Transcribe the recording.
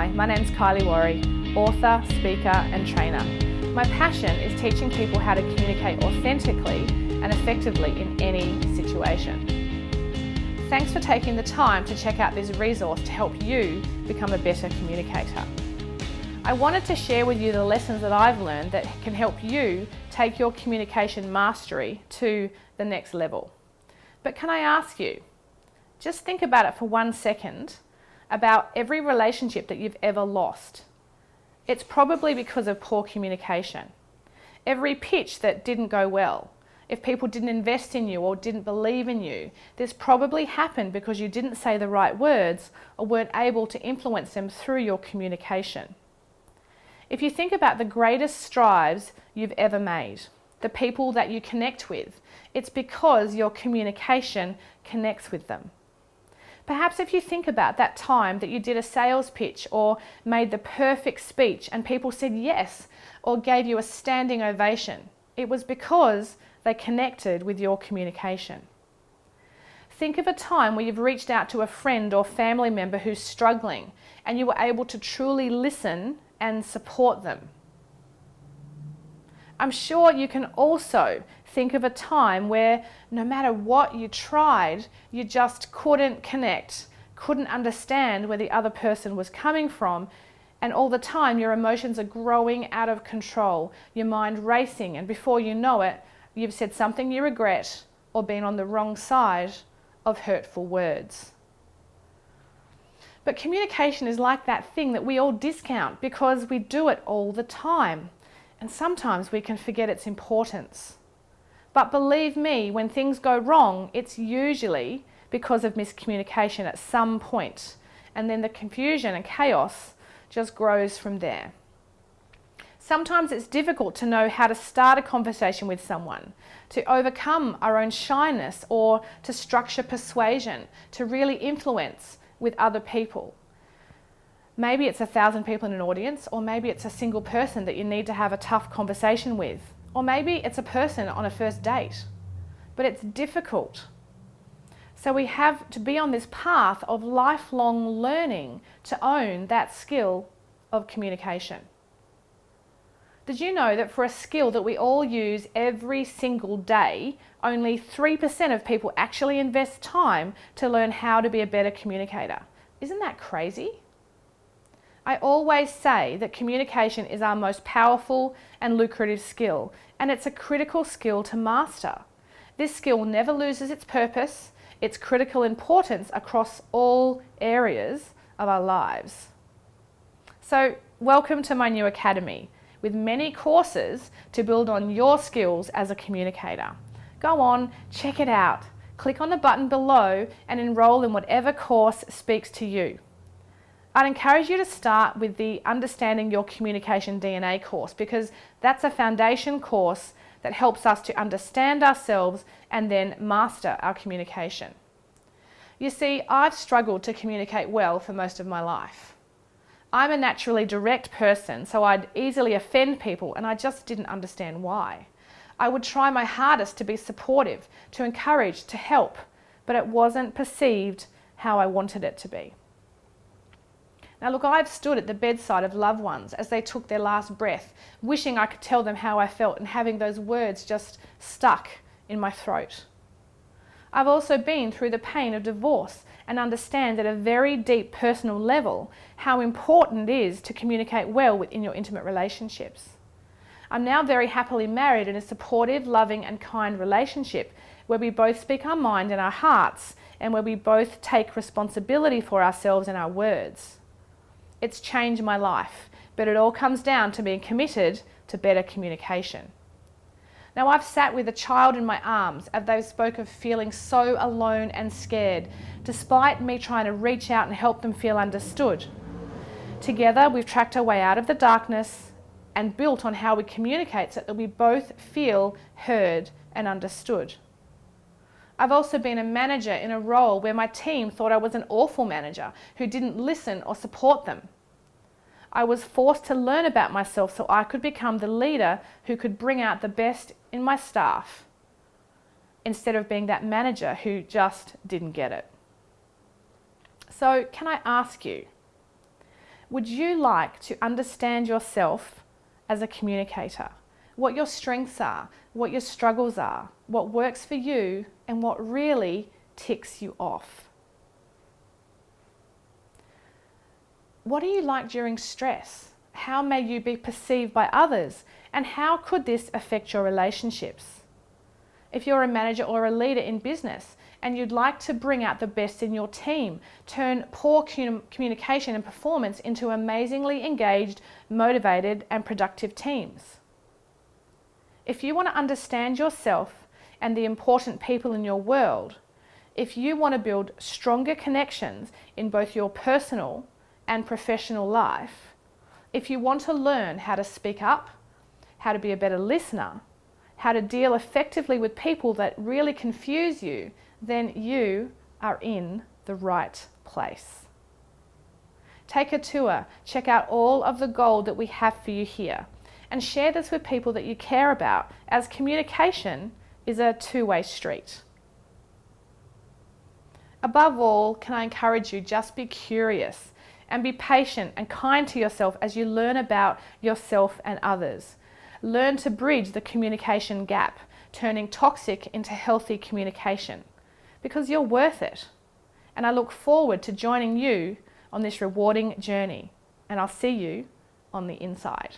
Hi, my name's KYlie Warry, author, speaker and trainer. My passion is teaching people how to communicate authentically and effectively in any situation. Thanks for taking the time to check out this resource to help you become a better communicator. I wanted to share with you the lessons that I've learned that can help you take your communication mastery to the next level. But can I ask you, just think about it for 1 second, about every relationship that you've ever lost. It's probably because of poor communication. Every pitch that didn't go well, if people didn't invest in you or didn't believe in you, this probably happened because you didn't say the right words or weren't able to influence them through your communication. If you think about the greatest strides you've ever made, the people that you connect with, it's because your communication connects with them. Perhaps if you think about that time that you did a sales pitch or made the perfect speech and people said yes or gave you a standing ovation, it was because they connected with your communication. Think of a time where you've reached out to a friend or family member who's struggling and you were able to truly listen and support them. I'm sure you can also think of a time where no matter what you tried, you just couldn't connect, couldn't understand where the other person was coming from, and all the time your emotions are growing out of control, your mind racing, and before you know it, you've said something you regret or been on the wrong side of hurtful words. But communication is like that thing that we all discount because we do it all the time. And sometimes we can forget its importance. But believe me, when things go wrong, it's usually because of miscommunication at some point. And then the confusion and chaos just grows from there. Sometimes it's difficult to know how to start a conversation with someone, to overcome our own shyness or to structure persuasion, to really influence with other people. Maybe it's 1,000 people in an audience, or maybe it's a single person that you need to have a tough conversation with, or maybe it's a person on a first date. But it's difficult. So we have to be on this path of lifelong learning to own that skill of communication. Did you know that for a skill that we all use every single day, only 3% of people actually invest time to learn how to be a better communicator? Isn't that crazy? I always say that communication is our most powerful and lucrative skill, and it's a critical skill to master. This skill never loses its purpose, its critical importance across all areas of our lives. So, welcome to my new academy, with many courses to build on your skills as a communicator. Go on, check it out. Click on the button below and enroll in whatever course speaks to you. I'd encourage you to start with the Understanding Your Communication DNA course, because that's a foundation course that helps us to understand ourselves and then master our communication. You see, I've struggled to communicate well for most of my life. I'm a naturally direct person, so I'd easily offend people, and I just didn't understand why. I would try my hardest to be supportive, to encourage, to help, but it wasn't perceived how I wanted it to be. Now look, I've stood at the bedside of loved ones as they took their last breath, wishing I could tell them how I felt and having those words just stuck in my throat. I've also been through the pain of divorce and understand at a very deep personal level how important it is to communicate well within your intimate relationships. I'm now very happily married in a supportive, loving and kind relationship where we both speak our mind and our hearts, and where we both take responsibility for ourselves and our words. It's changed my life, but it all comes down to being committed to better communication. Now, I've sat with a child in my arms as they spoke of feeling so alone and scared, despite me trying to reach out and help them feel understood. Together, we've tracked our way out of the darkness and built on how we communicate so that we both feel heard and understood. I've also been a manager in a role where my team thought I was an awful manager who didn't listen or support them. I was forced to learn about myself so I could become the leader who could bring out the best in my staff, instead of being that manager who just didn't get it. So can I ask you, Would you like to understand yourself as a communicator? What your strengths are, what your struggles are, what works for you, and what really ticks you off? What are you like during stress? How may you be perceived by others? And how could this affect your relationships? If you're a manager or a leader in business and you'd like to bring out the best in your team, turn poor communication and performance into amazingly engaged, motivated, and productive teams. If you want to understand yourself and the important people in your world, if you want to build stronger connections in both your personal and professional life, if you want to learn how to speak up, how to be a better listener, how to deal effectively with people that really confuse you, then you are in the right place. Take a tour, check out all of the gold that we have for you here, and share this with people that you care about, as communication is a two-way street. Above all, can I encourage you, just be curious and be patient and kind to yourself as you learn about yourself and others. Learn to bridge the communication gap, turning toxic into healthy communication, because you're worth it. And I look forward to joining you on this rewarding journey, and I'll see you on the inside.